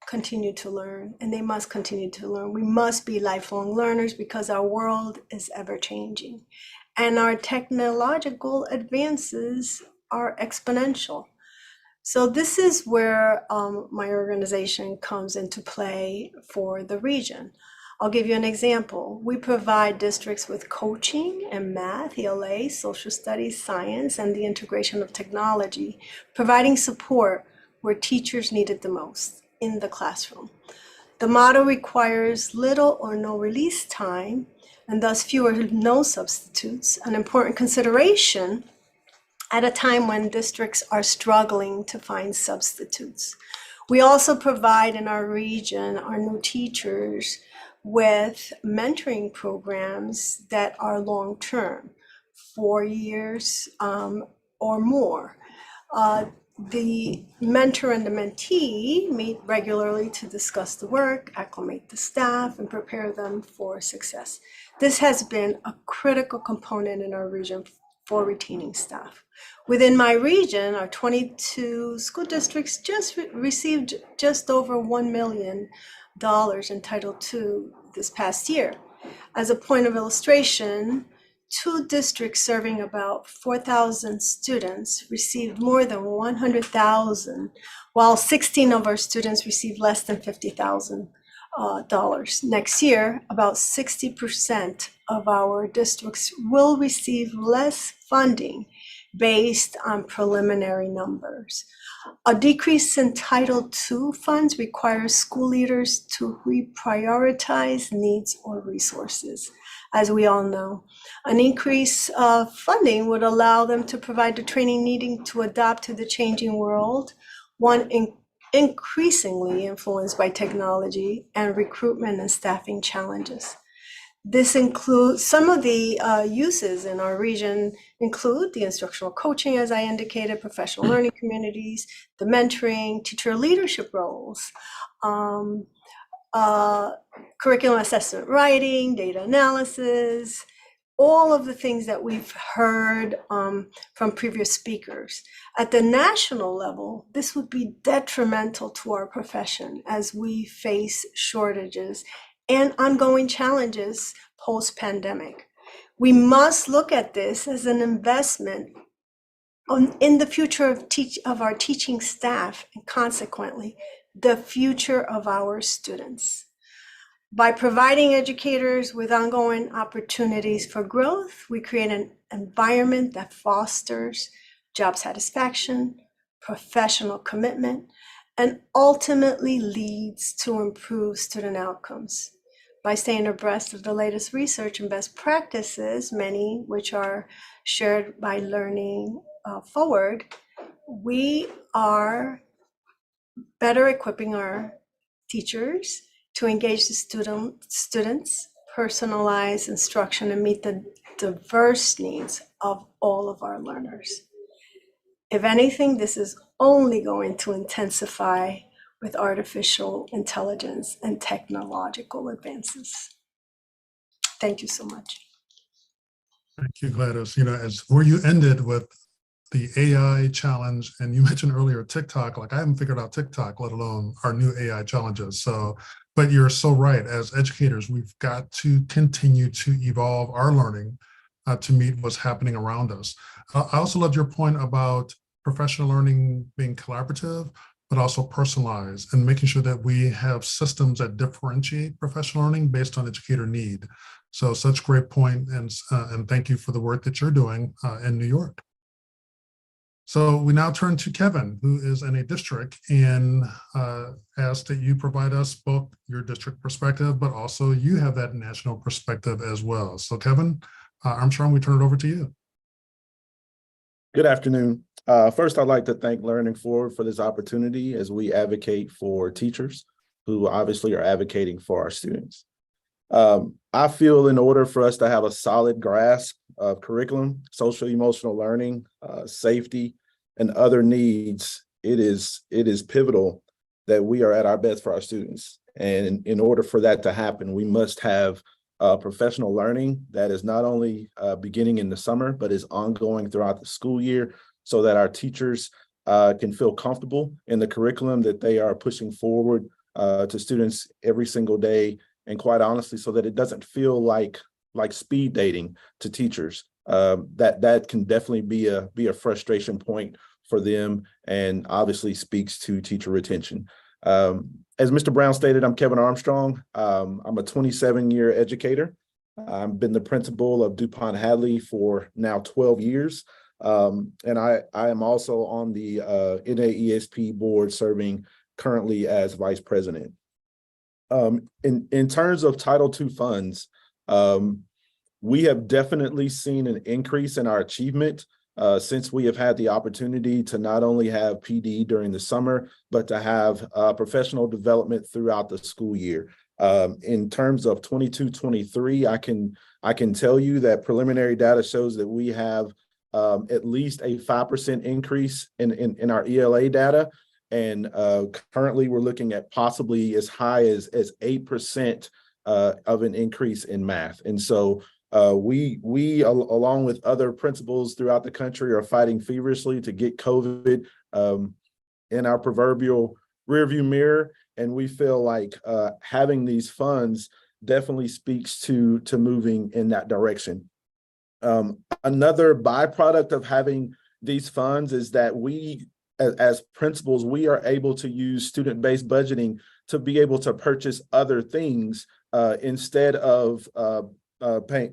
continue to learn, and they must continue to learn. We must be lifelong learners because our world is ever changing, and our technological advances are exponential. So this is where my organization comes into play for the region. I'll give you an example. We provide districts with coaching in math, ELA, social studies, science, and the integration of technology, providing support where teachers need it the most, in the classroom. The model requires little or no release time, and thus fewer no substitutes, an important consideration at a time when districts are struggling to find substitutes. We also provide in our region our new teachers with mentoring programs that are long-term, 4 years or more. The mentor and the mentee meet regularly to discuss the work, acclimate the staff, and prepare them for success. This has been a critical component in our region for retaining staff. Within my region, our 22 school districts just received just over $1 million in Title II this past year. As a point of illustration, 2 districts serving about 4,000 students received more than $100,000, while 16 of our students received less than $50,000. Next year, about 60% of our districts will receive less funding based on preliminary numbers. A decrease in Title II funds requires school leaders to reprioritize needs or resources. As we all know, an increase of funding would allow them to provide the training needing to adapt to the changing world, one increasingly influenced by technology and recruitment and staffing challenges. This includes some of the uses in our region include the instructional coaching, as I indicated, professional learning communities, the mentoring, teacher leadership roles, curriculum assessment writing, data analysis, all of the things that we've heard from previous speakers. At the national level, this would be detrimental to our profession as we face shortages and ongoing challenges post-pandemic. We must look at this as an investment in the future of our teaching staff, and consequently, the future of our students. By providing educators with ongoing opportunities for growth, we create an environment that fosters job satisfaction, professional commitment, and ultimately leads to improved student outcomes. By staying abreast of the latest research and best practices, many which are shared by Learning Forward, we are better equipping our teachers to engage the students, personalize instruction, and meet the diverse needs of all of our learners. If anything, this is only going to intensify with artificial intelligence and technological advances. Thank you so much. Thank you, Gladys. As where you ended with the AI challenge, and you mentioned earlier TikTok, like I haven't figured out TikTok, let alone our new AI challenges. But you're so right. As educators, we've got to continue to evolve our learning to meet what's happening around us. I also loved your point about professional learning being collaborative, but also personalized, and making sure that we have systems that differentiate professional learning based on educator need. So such great point, and thank you for the work that you're doing in New York. So we now turn to Kevin, who is in a district, and ask that you provide us both your district perspective, but also you have that national perspective as well. So Kevin Armstrong, we turn it over to you. Good afternoon. First, I'd like to thank Learning Forward for this opportunity as we advocate for teachers who obviously are advocating for our students. I feel in order for us to have a solid grasp of curriculum, social emotional learning, safety, and other needs, it is pivotal that we are at our best for our students. And in order for that to happen, we must have professional learning that is not only beginning in the summer, but is ongoing throughout the school year, so that our teachers can feel comfortable in the curriculum that they are pushing forward to students every single day. And quite honestly, so that it doesn't feel like speed dating to teachers. That can definitely be a frustration point for them, and obviously speaks to teacher retention. As Mr. Brown stated, I'm Kevin Armstrong. I'm a 27-year educator. I've been the principal of DuPont Hadley for now 12 years. And I am also on the NAESP board, serving currently as vice president. In terms of Title II funds, we have definitely seen an increase in our achievement since we have had the opportunity to not only have PD during the summer, but to have professional development throughout the school year. In terms of 22-23, I can tell you that preliminary data shows that we have at least a 5% increase in our ELA data. And currently we're looking at possibly as high as 8% of an increase in math. And so we along with other principals throughout the country are fighting feverishly to get COVID in our proverbial rearview mirror. And we feel like having these funds definitely speaks to moving in that direction. Another byproduct of having these funds is that we, as principals, we are able to use student-based budgeting to be able to purchase other things instead of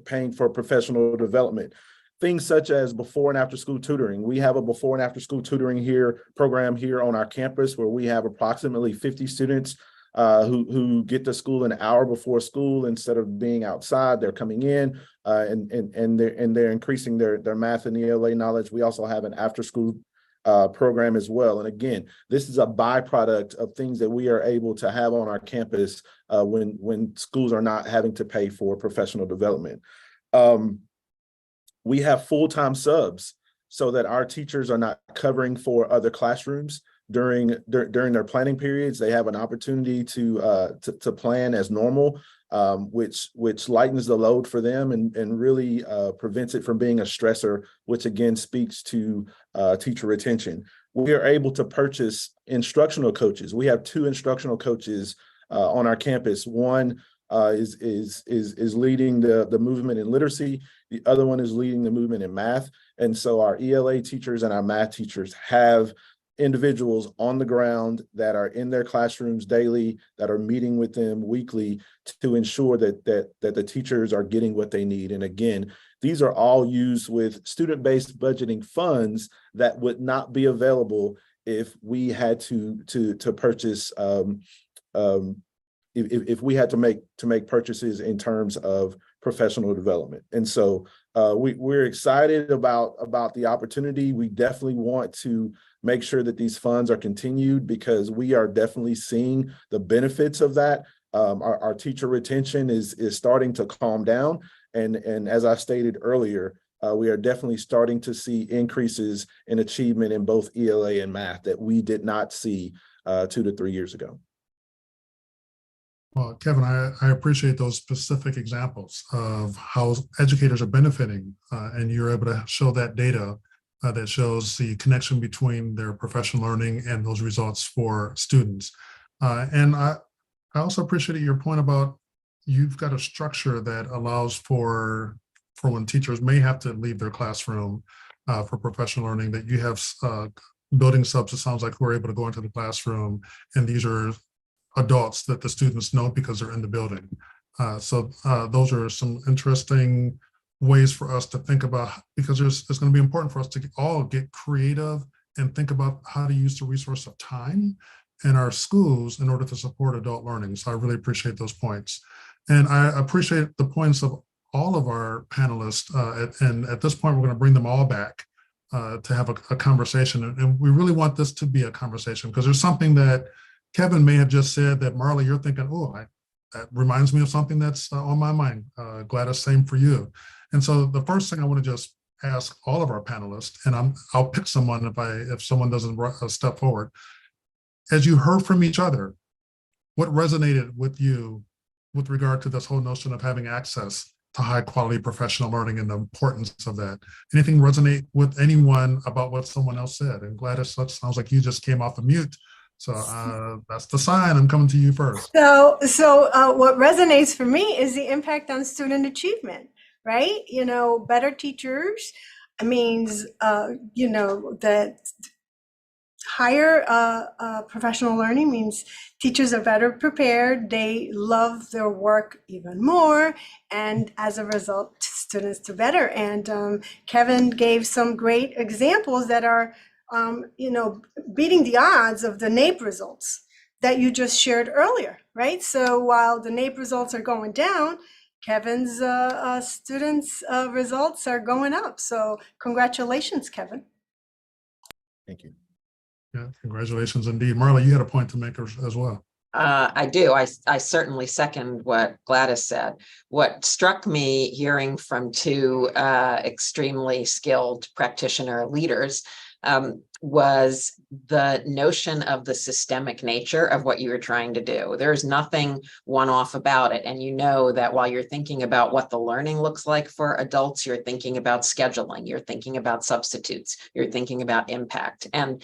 paying for professional development. Things such as before and after school tutoring. We have a before and after school tutoring program here on our campus, where we have approximately 50 students who get to school an hour before school. Instead of being outside, they're coming in and they're increasing their math and ELA knowledge. We also have an after school program as well. And again, this is a byproduct of things that we are able to have on our campus when schools are not having to pay for professional development. We have full-time subs so that our teachers are not covering for other classrooms during their planning periods. They have an opportunity to plan as normal, which lightens the load for them and really prevents it from being a stressor, which again speaks to teacher retention. We are able to purchase instructional coaches. We have 2 instructional coaches on our campus. One is leading the movement in literacy. The other one is leading the movement in math. And so our ELA teachers and our math teachers have individuals on the ground that are in their classrooms daily, that are meeting with them weekly to ensure that the teachers are getting what they need. And again, these are all used with student-based budgeting funds that would not be available if we had to purchase if we had to make purchases in terms of professional development. And so we're excited about the opportunity. We definitely want to make sure that these funds are continued because we are definitely seeing the benefits of that. Our teacher retention is starting to calm down. And as I stated earlier, we are definitely starting to see increases in achievement in both ELA and math that we did not see 2 to 3 years ago. Well, Kevin, I appreciate those specific examples of how educators are benefiting, and you're able to show that data that shows the connection between their professional learning and those results for students. And I also appreciate your point about you've got a structure that allows for when teachers may have to leave their classroom for professional learning, that you have building subs, it sounds like, who are able to go into the classroom, and these are adults that the students know because they're in the building. So those are some interesting ways for us to think about, because it's going to be important for us to all get creative and think about how to use the resource of time in our schools in order to support adult learning. So I really appreciate those points. And I appreciate the points of all of our panelists. And at this point, we're going to bring them all back to have a conversation. And we really want this to be a conversation, because there's something that Kevin may have just said that, Marla, you're thinking, oh, that reminds me of something that's on my mind. Gladys, same for you. And so the first thing I want to just ask all of our panelists, and I'll pick someone if someone doesn't step forward. As you heard from each other, what resonated with you with regard to this whole notion of having access to high quality professional learning and the importance of that? Anything resonate with anyone about what someone else said? And Gladys, that sounds like you just came off of mute. So that's the sign. I'm coming to you first. So what resonates for me is the impact on student achievement, right? Better teachers means, that higher professional learning means teachers are better prepared. They love their work even more. And as a result, students do better. And Kevin gave some great examples that are beating the odds of the NAEP results that you just shared earlier, right? So while the NAEP results are going down, Kevin's students' results are going up. So congratulations, Kevin. Thank you. Yeah, congratulations indeed. Marla, you had a point to make as well. I do. I certainly second what Gladys said. What struck me hearing from two extremely skilled practitioner leaders was the notion of the systemic nature of what you were trying to do. There's nothing one-off about it. And you know that while you're thinking about what the learning looks like for adults, you're thinking about scheduling, you're thinking about substitutes, you're thinking about impact. And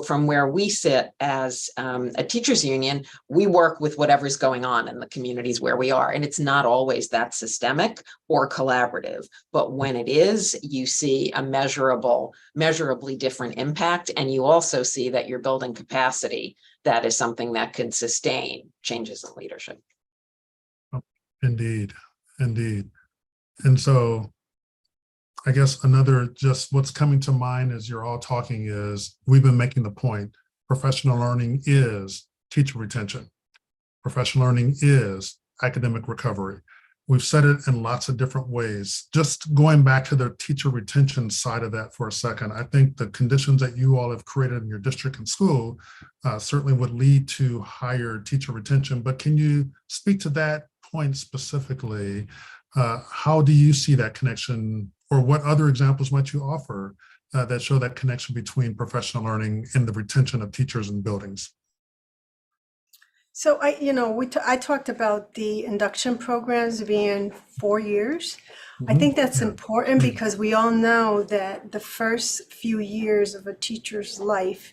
from where we sit as a teachers union, we work with whatever's going on in the communities where we are. And it's not always that systemic or collaborative. But when it is, you see a measurably different impact. And you also see that you're building capacity that is something that can sustain changes in leadership. Indeed, indeed. And so I guess just what's coming to mind as you're all talking is, we've been making the point, professional learning is teacher retention. Professional learning is academic recovery. We've said it in lots of different ways. Just going back to the teacher retention side of that for a second, I think the conditions that you all have created in your district and school certainly would lead to higher teacher retention. But can you speak to that point specifically? How do you see that connection, or what other examples might you offer that show that connection between professional learning and the retention of teachers in buildings? So I talked about the induction programs being 4 years. I think that's important because we all know that the first few years of a teacher's life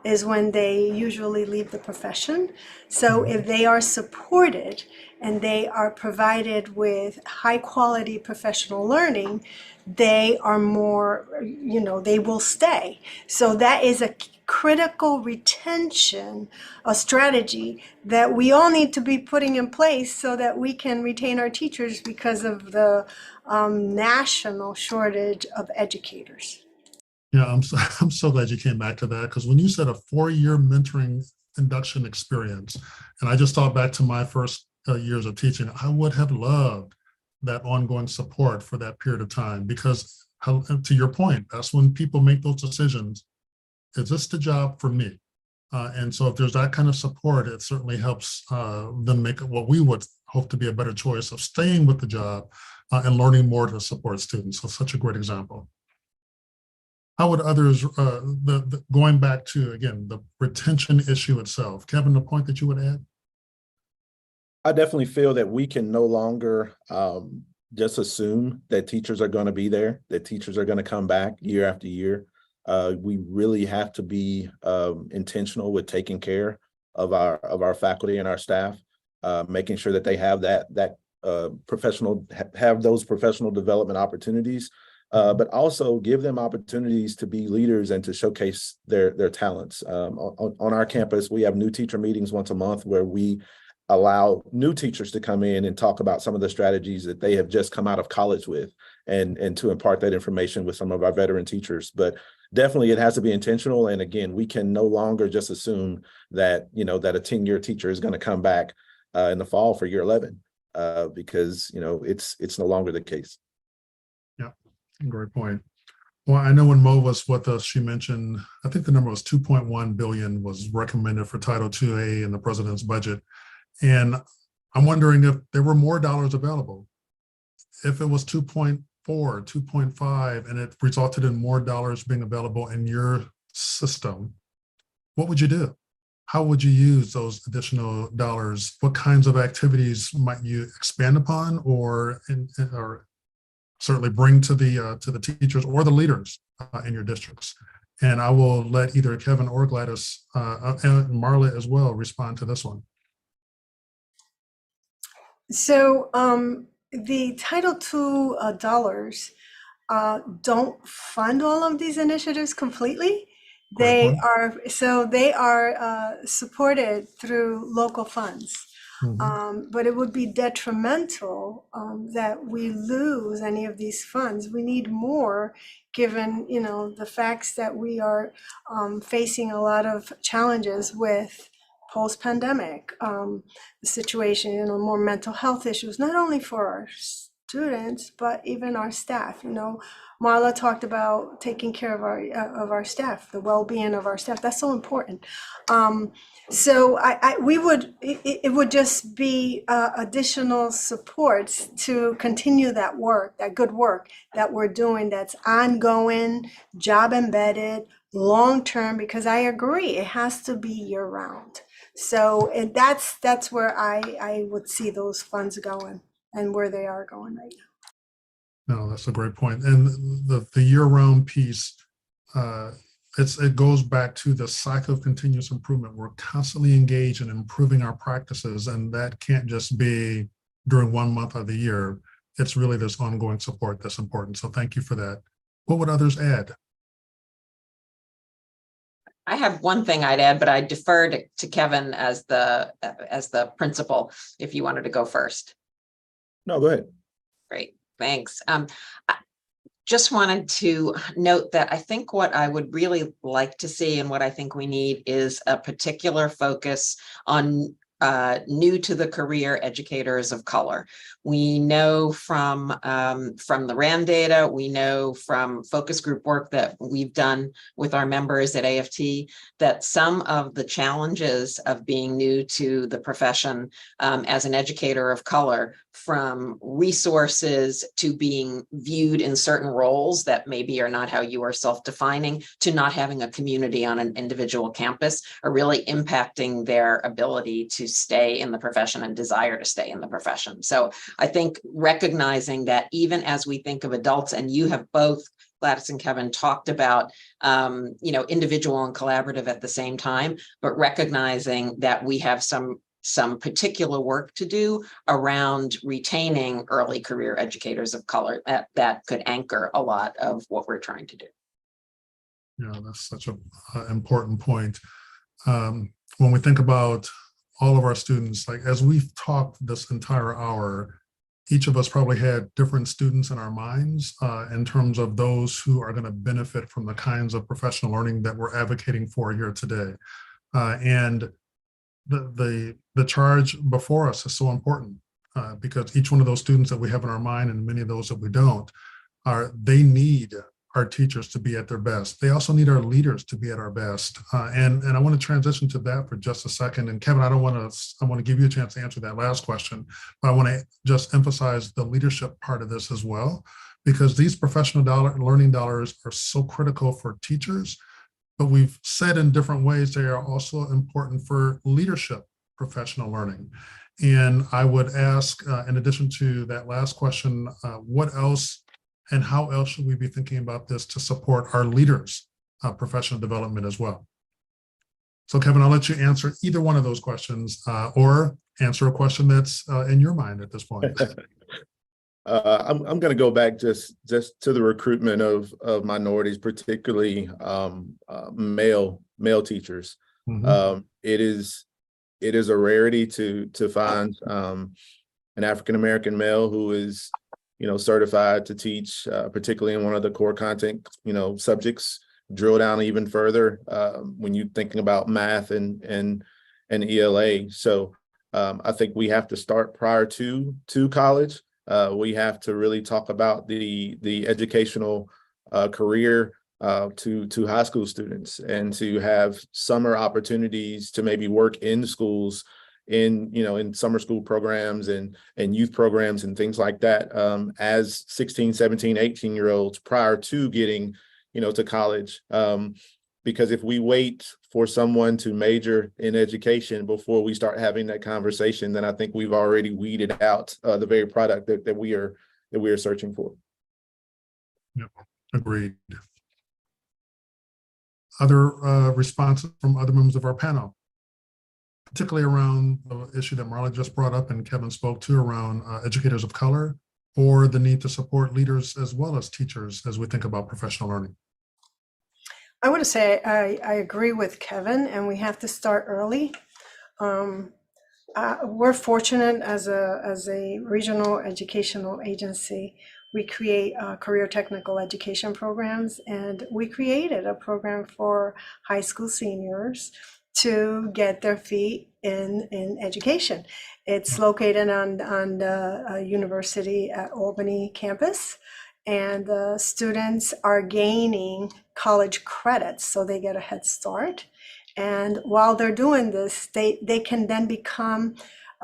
is when they usually leave the profession. So if they are supported and they are provided with high quality professional learning, they are more, they will stay. So that is a critical retention, a strategy that we all need to be putting in place so that we can retain our teachers because of the national shortage of educators. Yeah, I'm so glad you came back to that, because when you said a 4-year mentoring induction experience, and I just thought back to my first years of teaching, I would have loved that ongoing support for that period of time, because to your point, that's when people make those decisions. Is this the job for me? And so if there's that kind of support, it certainly helps them make what we would hope to be a better choice of staying with the job and learning more to support students. So such a great example. How would others, going back to, again, the retention issue itself, Kevin, the point that you would add? I definitely feel that we can no longer just assume that teachers are going to be there, that teachers are going to come back year after year. We really have to be intentional with taking care of our faculty and our staff, making sure that they have those professional development opportunities, but also give them opportunities to be leaders and to showcase their talents. On our campus, we have new teacher meetings once a month where we allow new teachers to come in and talk about some of the strategies that they have just come out of college with, and to impart that information with some of our veteran teachers. But definitely it has to be intentional. And again, we can no longer just assume that, that a 10-year teacher is going to come back in the fall for year 11, because, it's no longer the case. Yeah, great point. Well, I know when Mo was with us, she mentioned, I think the number was 2.1 billion was recommended for Title IIA in the president's budget. And I'm wondering if there were more dollars available. If it was 2.4, 2.5, and it resulted in more dollars being available in your system, what would you do? How would you use those additional dollars? What kinds of activities might you expand upon, or certainly bring to the teachers or the leaders in your districts? And I will let either Kevin or Gladys and Marla as well respond to this one. So the Title II dollars don't fund all of these initiatives completely. They are supported through local funds. But it would be detrimental that we lose any of these funds. We need more, given the facts that we are facing a lot of challenges with post-pandemic situation, more mental health issues, not only for our students, but even our staff. Marla talked about taking care of our staff, the well-being of our staff. That's so important. So it would just be additional supports to continue that work, that good work that we're doing, that's ongoing, job embedded, long-term, because I agree, it has to be year-round. So, and that's where I would see those funds going and where they are going right now. No, that's a great point. And the year-round piece, it goes back to the cycle of continuous improvement. We're constantly engaged in improving our practices, and that can't just be during 1 month of the year. It's really this ongoing support that's important. So thank you for that. What would others add? I have one thing I'd add, but I deferred to Kevin as the principal, if you wanted to go first. No, go ahead. Great, thanks. I just wanted to note that I think what I would really like to see and what I think we need is a particular focus on new to the career educators of color. We know from the RAND data, we know from focus group work that we've done with our members at AFT, that some of the challenges of being new to the profession as an educator of color, from resources to being viewed in certain roles that maybe are not how you are self-defining, to not having a community on an individual campus, are really impacting their ability to stay in the profession and desire to stay in the profession. So I think recognizing that even as we think of adults, and you have both, Gladys and Kevin, talked about individual and collaborative at the same time, but recognizing that we have some particular work to do around retaining early career educators of color that could anchor a lot of what we're trying to do. Yeah, that's such an important point. When we think about all of our students, like as we've talked this entire hour, each of us probably had different students in our minds in terms of those who are going to benefit from the kinds of professional learning that we're advocating for here today. And the charge before us is so important because each one of those students that we have in our mind, and many of those that we don't, they need our teachers to be at their best. They also need our leaders to be at our best. And I want to transition to that for just a second. And Kevin, I want to give you a chance to answer that last question, but I want to just emphasize the leadership part of this as well, because these professional learning dollars are so critical for teachers, but we've said in different ways they are also important for leadership professional learning. And I would ask, in addition to that last question, what else and how else should we be thinking about this to support our leaders' professional development as well? So Kevin, I'll let you answer either one of those questions or answer a question that's in your mind at this point. I'm going to go back just to the recruitment of minorities, particularly male teachers. Mhm. It is a rarity to find an African American male who is certified to teach, particularly in one of the core content subjects. Drill down even further when you're thinking about math and ELA. So I think we have to start prior to college. We have to really talk about the educational career to high school students, and to have summer opportunities to maybe work in schools in summer school programs and youth programs and things like that as 16, 17, 18-year-olds prior to getting to college. Because if we wait for someone to major in education before we start having that conversation, then I think we've already weeded out the very product that we are searching for. Yep, agreed. Other responses from other members of our panel, particularly around the issue that Marla just brought up and Kevin spoke to around educators of color, or the need to support leaders as well as teachers as we think about professional learning? I want to say I agree with Kevin, and we have to start early. We're fortunate as a regional educational agency. We create career technical education programs, and we created a program for high school seniors to get their feet in education. It's located on the University at Albany campus, and the students are gaining college credits, so they get a head start. And while they're doing this, they can then become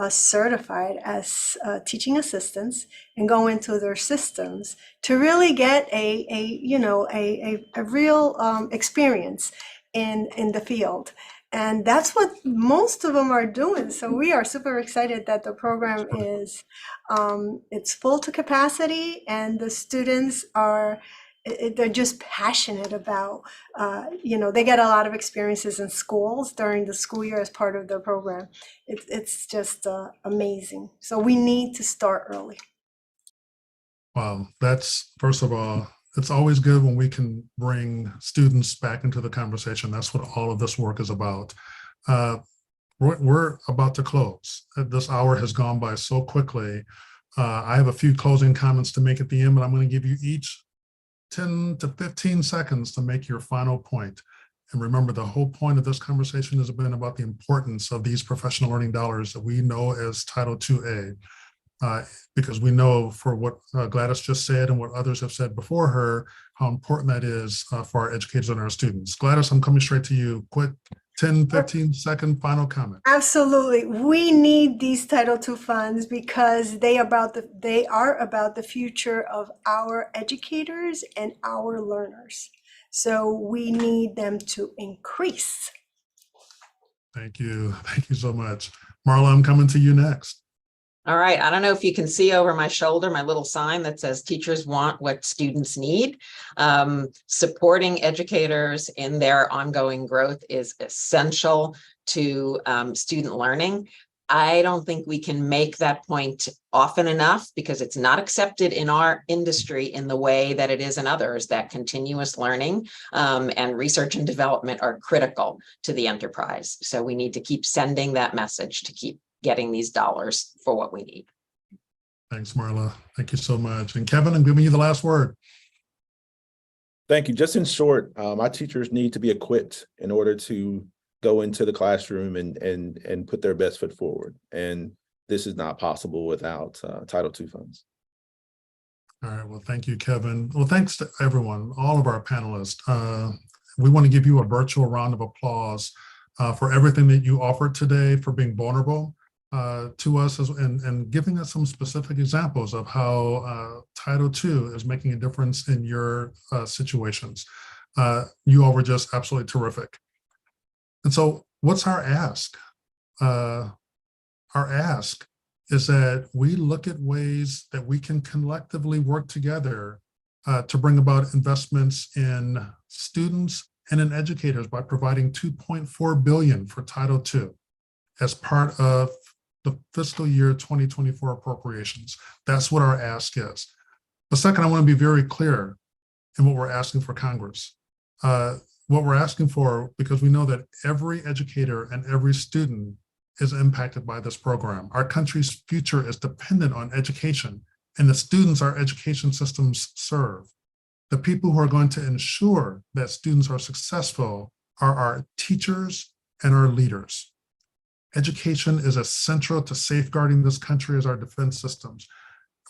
certified as teaching assistants and go into their systems to really get a real experience in the field. And that's what most of them are doing. So we are super excited that the program is it's full to capacity, and the students they're just passionate about, they get a lot of experiences in schools during the school year as part of their program. It's just amazing. So we need to start early. Wow, that's, first of all, it's always good when we can bring students back into the conversation. That's what all of this work is about. We're about to close. This hour has gone by so quickly. I have a few closing comments to make at the end, but I'm going to give you each 10 to 15 seconds to make your final point. And remember, the whole point of this conversation has been about the importance of these professional learning dollars that we know as Title IIA. Because we know, for what Gladys just said and what others have said before her, how important that is for our educators and our students. Gladys, I'm coming straight to you. Quick 10, 15 second final comment. Absolutely. We need these Title II funds because they are about the future of our educators and our learners. So we need them to increase. Thank you. Thank you so much. Marla, I'm coming to you next. All right. I don't know if you can see over my shoulder my little sign that says teachers want what students need. Supporting educators in their ongoing growth is essential to student learning. I don't think we can make that point often enough because it's not accepted in our industry in the way that it is in others, that continuous learning and research and development are critical to the enterprise. So we need to keep sending that message to keep getting these dollars for what we need. Thanks, Marla. Thank you so much. And Kevin, I'm giving you the last word. Thank you. Just in short, our teachers need to be equipped in order to go into the classroom and put their best foot forward. And this is not possible without Title II funds. All right. Well, thank you, Kevin. Well, thanks to everyone, all of our panelists. We want to give you a virtual round of applause for everything that you offered today, for being vulnerable to us and giving us some specific examples of how Title II is making a difference in your situations. You all were just absolutely terrific. And so what's our ask? Our ask is that we look at ways that we can collectively work together to bring about investments in students and in educators by providing $2.4 billion for Title II as part of the fiscal year 2024 appropriations. That's what our ask is. But second, I want to be very clear in what we're asking for Congress. What we're asking for, because we know that every educator and every student is impacted by this program. Our country's future is dependent on education, and the students our education systems serve. The people who are going to ensure that students are successful are our teachers and our leaders. Education is as central to safeguarding this country as our defense systems.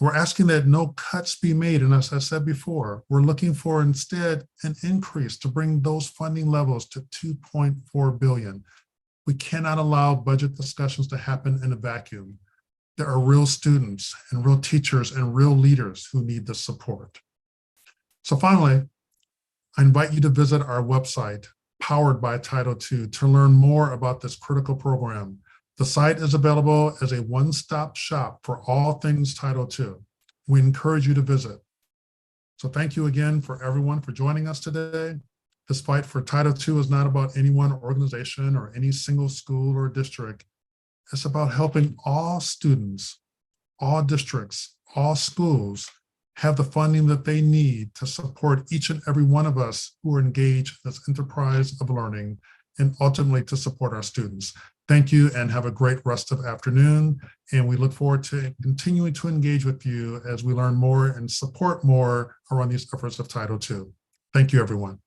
We're asking that no cuts be made. And as I said before, we're looking for instead an increase to bring those funding levels to $2.4 billion. We cannot allow budget discussions to happen in a vacuum. There are real students and real teachers and real leaders who need this support. So finally, I invite you to visit our website, powered by Title II, to learn more about this critical program. The site is available as a one-stop shop for all things Title II. We encourage you to visit. So thank you again for everyone for joining us today. This fight for Title II is not about any one organization or any single school or district. It's about helping all students, all districts, all schools have the funding that they need to support each and every one of us who are engaged in this enterprise of learning and ultimately to support our students. Thank you and have a great rest of afternoon. And we look forward to continuing to engage with you as we learn more and support more around these efforts of Title II. Thank you, everyone.